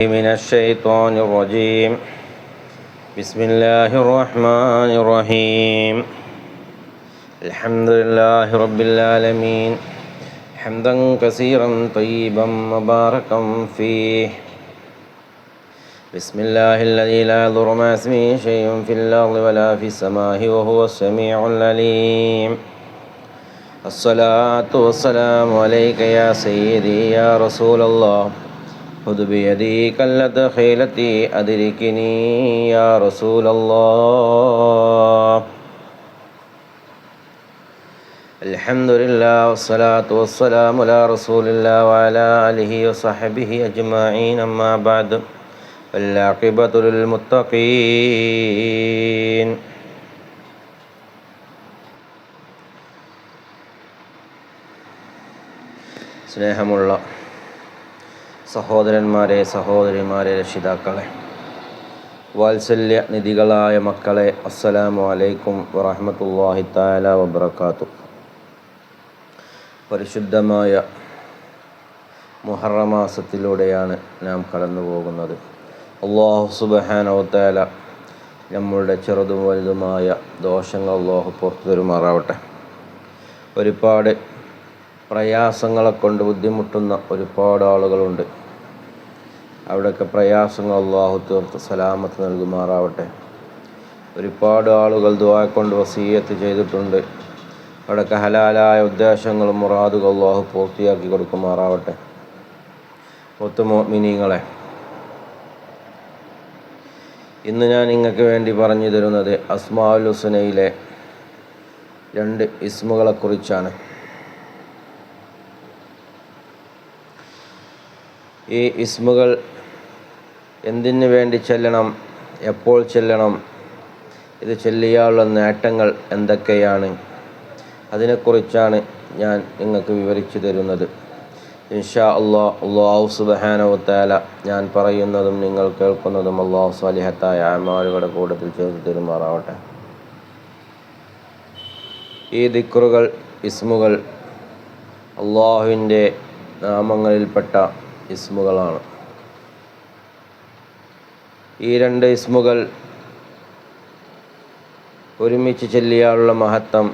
من الشيطان الرجيم بسم الله الرحمن الرحيم الحمد لله رب العالمين حمدا كثيرا طيبا مباركا فيه بسم الله الذي لا يضر مع اسمه شيء في الأرض ولا في السماء وهو السميع العليم الصلاة والسلام عليك يا سيدي يا رسول الله خذ بيدي كلت خيلتي أدركني يا رسول الله الحمد لله والصلاة والسلام على رسول الله وعلى آله وصحبه أجمعين أما بعد والعاقبة للمتقين സ്നേഹമുള്ള സഹോദരന്മാരെ, സഹോദരിമാരെ, രക്ഷിതാക്കളെ, വാത്സല്യ നിധികളായ മക്കളെ, അസ്സലാമു അലൈക്കും വറഹ്മത്തുള്ളാഹി തആല വബറകാതുഹു. പരിശുദ്ധമായ മുഹറം മാസത്തിലൂടെയാണ് നാം കടന്നു പോകുന്നത്. അല്ലാഹു സുബ്ഹാനഹു വ തആല നമ്മളുടെ ചെറുതും വലുതുമായ ദോഷങ്ങൾ അല്ലാഹു പുറത്തു തരുമാറാവട്ടെ. ഒരുപാട് പ്രയാസങ്ങളെ കൊണ്ട് ബുദ്ധിമുട്ടുന്ന ഒരുപാട് ആളുകളുണ്ട്. അവിടെയൊക്കെ പ്രയാസങ്ങൾ അല്ലാഹു തീർത്ത് സലാമത്ത് നൽകുമാറാവട്ടെ. ഒരുപാട് ആളുകൾ ദുആ കൊണ്ട് വസിയ്യത്ത് ചെയ്തിട്ടുണ്ട്. അവിടെയൊക്കെ ഹലാലായ ഉദ്ദേശങ്ങളും മുറാദുകളും അല്ലാഹു പൂർത്തിയാക്കി കൊടുക്കുമാറാവട്ടെ. മുഅ്മിനീങ്ങളെ, ഇന്ന് ഞാൻ നിങ്ങൾക്ക് വേണ്ടി പറഞ്ഞു തരുന്നത് അസ്മാഉൽ ഹുസ്നയിലെ 2 ഇസ്മുകളെ കുറിച്ചാണ്. ഈ ഇസ്മുകൾ എന്തിനു വേണ്ടി ചെല്ലണം, എപ്പോൾ ചെല്ലണം, ഇത് ചൊല്ലിയാലുള്ള നേട്ടങ്ങൾ എന്തൊക്കെയാണ്, അതിനെക്കുറിച്ചാണ് ഞാൻ നിങ്ങൾക്ക് വിവരിച്ചു തരുന്നത്. ഇൻഷാ അല്ലാഹ് അല്ലാഹു സുബ്ഹാനഹു വ തആല ഞാൻ പറയുന്നതും നിങ്ങൾ കേൾക്കുന്നതും അല്ലാഹു സ്വാലിഹത്തായ അമാലുകളുടെ കൂട്ടത്തിൽ ചേർത്ത് തരുമാറാവട്ടെ. ഈ ദിക്റുകൾ, ഇസ്മുകൾ അല്ലാഹുവിൻ്റെ നാമങ്ങളിൽപ്പെട്ട ഇസ്മുകളാണ്. ഈ 2 ഇസ്മുകൾ ഒരുമിച്ച് ചൊല്ലിയാലുള്ള മഹത്വം,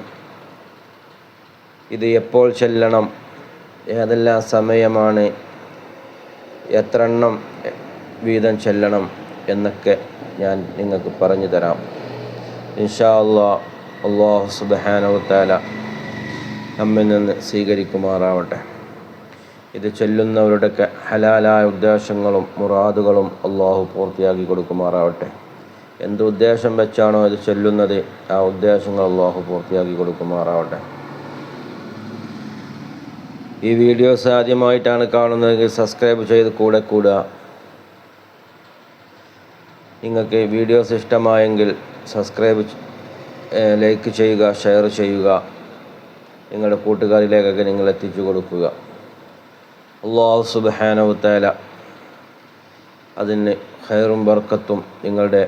ഇത് എപ്പോൾ ചൊല്ലണം, ഏതെല്ലാം സമയമാണ്, എത്ര എണ്ണം വീതം ചൊല്ലണം എന്നൊക്കെ ഞാൻ നിങ്ങൾക്ക് പറഞ്ഞു തരാം. ഇൻഷാ അല്ലാഹ് അല്ലാഹു സുബ്ഹാനഹു വ തആല നമ്മിൽ നിന്ന് സ്വീകരിക്കുമാറാവട്ടെ. ഇത് ചൊല്ലുന്നവരുടെയൊക്കെ ഹലാലായ ഉദ്ദേശങ്ങളും മുറാദുകളും അല്ലാഹു പൂർത്തിയാക്കി കൊടുക്കുമാറാവട്ടെ. എന്ത് ഉദ്ദേശം വെച്ചാണോ ഇത് ചൊല്ലുന്നത്, ആ ഉദ്ദേശങ്ങൾ അല്ലാഹു പൂർത്തിയാക്കി കൊടുക്കുമാറാവട്ടെ. ഈ വീഡിയോസ് ആദ്യമായിട്ടാണ് കാണുന്നതെങ്കിൽ സബ്സ്ക്രൈബ് ചെയ്ത് കൂടെ കൂടുക. നിങ്ങൾക്ക് വീഡിയോസ് ഇഷ്ടമായെങ്കിൽ സബ്സ്ക്രൈബ്, ലൈക്ക് ചെയ്യുക, ഷെയർ ചെയ്യുക. നിങ്ങളുടെ കൂട്ടുകാരിലേക്കൊക്കെ നിങ്ങൾ എത്തിച്ചു കൊടുക്കുക. അല്ലാഹു സുബ്ഹാനഹു വ തആല അതിന് ഖൈറും ബർക്കത്തും നിങ്ങളുടെ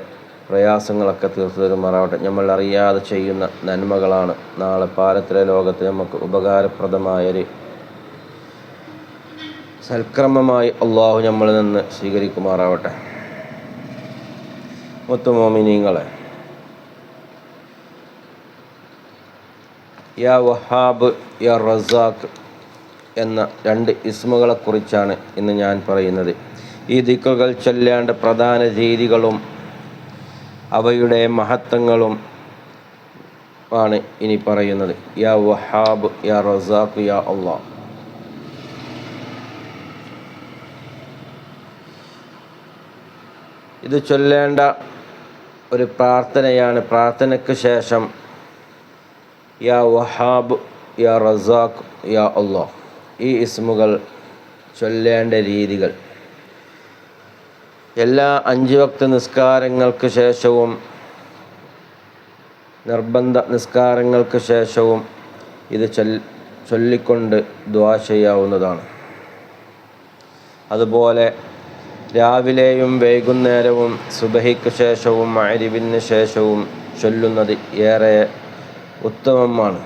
പ്രയാസങ്ങളൊക്കെ തീർത്തു തരുമാറാവട്ടെ. നമ്മൾ അറിയാതെ ചെയ്യുന്ന നന്മകളാണ് നാളെ പാരത്രിക ലോകത്ത് നമുക്ക് ഉപകാരപ്രദമായൊരു സൽക്രമമായി അല്ലാഹു നമ്മളിൽ നിന്ന് സ്വീകരിക്കുമാറാവട്ടെ. മുഅ്മിനീങ്ങളെ, യാ വഹാബ് യാ റസാഖ് എന്ന 2 ഇസ്മുകളെ കുറിച്ചാണ് ഇന്ന് ഞാൻ പറയുന്നത്. ഈ ദിക്റുകൾ ചൊല്ലേണ്ട പ്രധാന രീതികളും അവയുടെ മഹത്വങ്ങളും ആണ് ഇനി പറയുന്നത്. യാ വഹാബ് യാ റസാഖ് യാ അല്ലാഹ്. ഇത് ചൊല്ലേണ്ട ഒരു പ്രാർത്ഥനയാണ്. പ്രാർത്ഥനയ്ക്ക് ശേഷം യാ വഹാബ് യാ റസാഖ് യാ അല്ലാഹ് ഈ ഇസ്മുകൾ ചൊല്ലേണ്ട രീതികൾ എല്ലാ 5 വക്ത് നിസ്കാരങ്ങൾക്ക് ശേഷവും, നിർബന്ധ നിസ്കാരങ്ങൾക്ക് ശേഷവും ഇത് ചൊല്ലിക്കൊണ്ട് ദുആ ചെയ്യാവുന്നതാണ്. അതുപോലെ രാവിലെയും വൈകുന്നേരവും സുബഹിക്ക് ശേഷവും മഗ്‌രിബിന് ശേഷവും ചൊല്ലുന്നത് ഏറെ ഉത്തമമാണ്.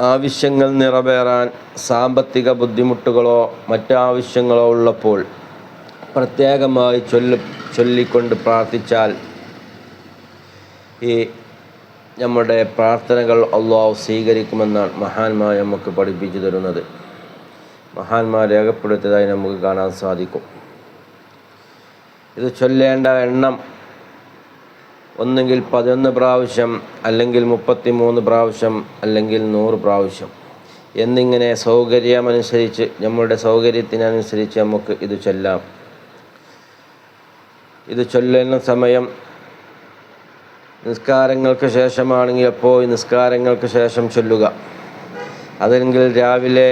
ആവശ്യങ്ങൾ നിറവേറാൻ സാമ്പത്തിക ബുദ്ധിമുട്ടുകളോ മറ്റാവശ്യങ്ങളോ ഉള്ളപ്പോൾ പ്രത്യേകമായി ചൊല്ലിക്കൊണ്ട് പ്രാർത്ഥിച്ചാൽ ഈ നമ്മുടെ പ്രാർത്ഥനകൾ അള്ളാഹു സ്വീകരിക്കുമെന്നാണ് മഹാന്മാർ നമുക്ക് പഠിപ്പിച്ചു തരുന്നത്. മഹാന്മാർ രേഖപ്പെടുത്തിയതായി നമുക്ക് കാണാൻ സാധിക്കും. ഇത് ചൊല്ലേണ്ട എണ്ണം ഒന്നുകിൽ 11 പ്രാവശ്യം, അല്ലെങ്കിൽ 33 പ്രാവശ്യം, അല്ലെങ്കിൽ 100 പ്രാവശ്യം എന്നിങ്ങനെ സൗകര്യമനുസരിച്ച്, നമ്മളുടെ സൗകര്യത്തിനനുസരിച്ച് നമുക്ക് ഇത് ചൊല്ലാം. ഇത് ചൊല്ലുന്ന സമയം നിസ്കാരങ്ങൾക്ക് ശേഷമാണെങ്കിൽ അപ്പോൾ നിസ്കാരങ്ങൾക്ക് ശേഷം ചൊല്ലുക. അതല്ലെങ്കിൽ രാവിലെ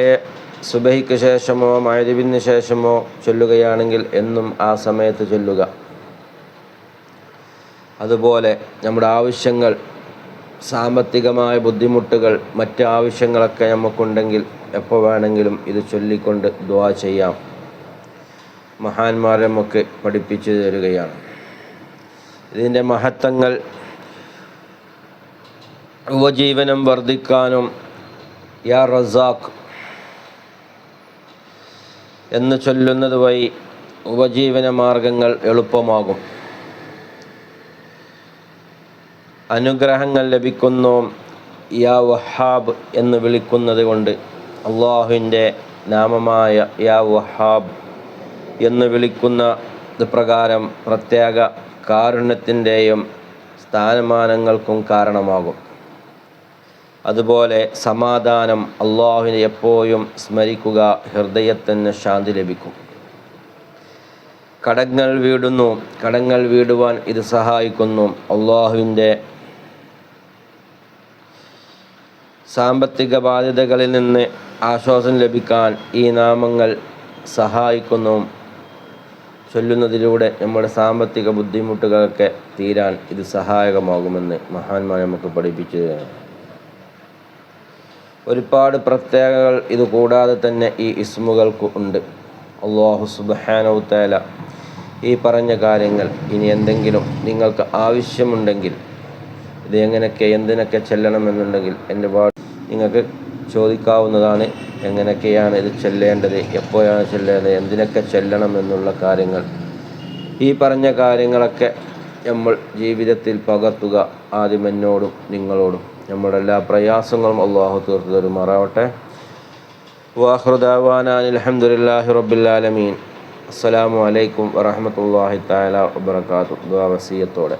സുബഹിക്ക് ശേഷമോ മഗ്‌രിബിന് ശേഷമോ ചൊല്ലുകയാണെങ്കിൽ എന്നും ആ സമയത്ത് ചൊല്ലുക. അതുപോലെ നമ്മുടെ ആവശ്യങ്ങൾ, സാമ്പത്തികമായ ബുദ്ധിമുട്ടുകൾ, മറ്റ് ആവശ്യങ്ങളൊക്കെ നമുക്കുണ്ടെങ്കിൽ എപ്പോൾ വേണമെങ്കിലും ഇത് ചൊല്ലിക്കൊണ്ട് ദുആ ചെയ്യാം. മഹാന്മാർ നമുക്ക് പഠിപ്പിച്ചു തരികയാണ്. ഇതിൻ്റെ മഹത്വങ്ങൾ ഉപജീവനം വർദ്ധിക്കാനും യാ റസാഖ് എന്ന് ചൊല്ലുന്നത് വഴി ഉപജീവന മാർഗങ്ങൾ എളുപ്പമാകും. അനുഗ്രഹങ്ങൾ ലഭിക്കുന്നു. യാ വഹാബ് എന്ന് വിളിക്കുന്നത് കൊണ്ട് അള്ളാഹുവിൻ്റെ നാമമായ യാ വഹാബ് എന്ന് വിളിക്കുന്നത് പ്രകാരം പ്രത്യേക കാരുണ്യത്തിൻ്റെയും സ്ഥാനമാനങ്ങൾക്കും കാരണമാകും. അതുപോലെ സമാധാനം, അള്ളാഹുവിനെ എപ്പോഴും സ്മരിക്കുക, ഹൃദയത്തിന് ശാന്തി ലഭിക്കും. കടങ്ങൾ വീടുവാൻ ഇത് സഹായിക്കുന്നു. അള്ളാഹുവിൻ്റെ സാമ്പത്തിക ബാധ്യതകളിൽ നിന്ന് ആശ്വാസം ലഭിക്കാൻ ഈ നാമങ്ങൾ സഹായിക്കുന്നു. ചൊല്ലുന്നതിലൂടെ നമ്മുടെ സാമ്പത്തിക ബുദ്ധിമുട്ടുകളൊക്കെ തീരാൻ ഇത് സഹായകമാകുമെന്ന് മഹാന്മാർ നമുക്ക് പഠിപ്പിച്ചു തരുന്നു. ഒരുപാട് പ്രത്യേകതകൾ ഇത് കൂടാതെ തന്നെ ഈ ഇസ്മുകൾക്ക് ഉണ്ട്. അല്ലാഹു സുബ്ഹാനഹു തആല ഈ പറഞ്ഞ കാര്യങ്ങൾ ഇനി എന്തെങ്കിലും നിങ്ങൾക്ക് ആവശ്യമുണ്ടെങ്കിൽ, ഇത് എന്തിനൊക്കെ ചെല്ലണമെന്നുണ്ടെങ്കിൽ എൻ്റെ നിങ്ങൾക്ക് ചോദിക്കാവുന്നതാണ്. എങ്ങനെയൊക്കെയാണ് ഇത് ചെല്ലേണ്ടത്, എപ്പോഴാണ് ചെല്ലേണ്ടത്, എന്തിനൊക്കെ ചെല്ലണം എന്നുള്ള കാര്യങ്ങൾ. ഈ പറഞ്ഞ കാര്യങ്ങളൊക്കെ നമ്മൾ ജീവിതത്തിൽ പകർത്തുക. ആദ്യം എന്നോടും നിങ്ങളോടും. നമ്മുടെ എല്ലാ പ്രയാസങ്ങളും അള്ളാഹു തീർത്തു തരുമാറാവട്ടെ. വാഖിറു ദഅവാനാ അൽഹംദുലില്ലാഹി റബ്ബിൽ ആലമീൻ. അസ്സലാമു അലൈക്കും വറഹ്മത്തുള്ളാഹി തആല വബറകാതുഹു. ദുആ വസിയത്തോടെ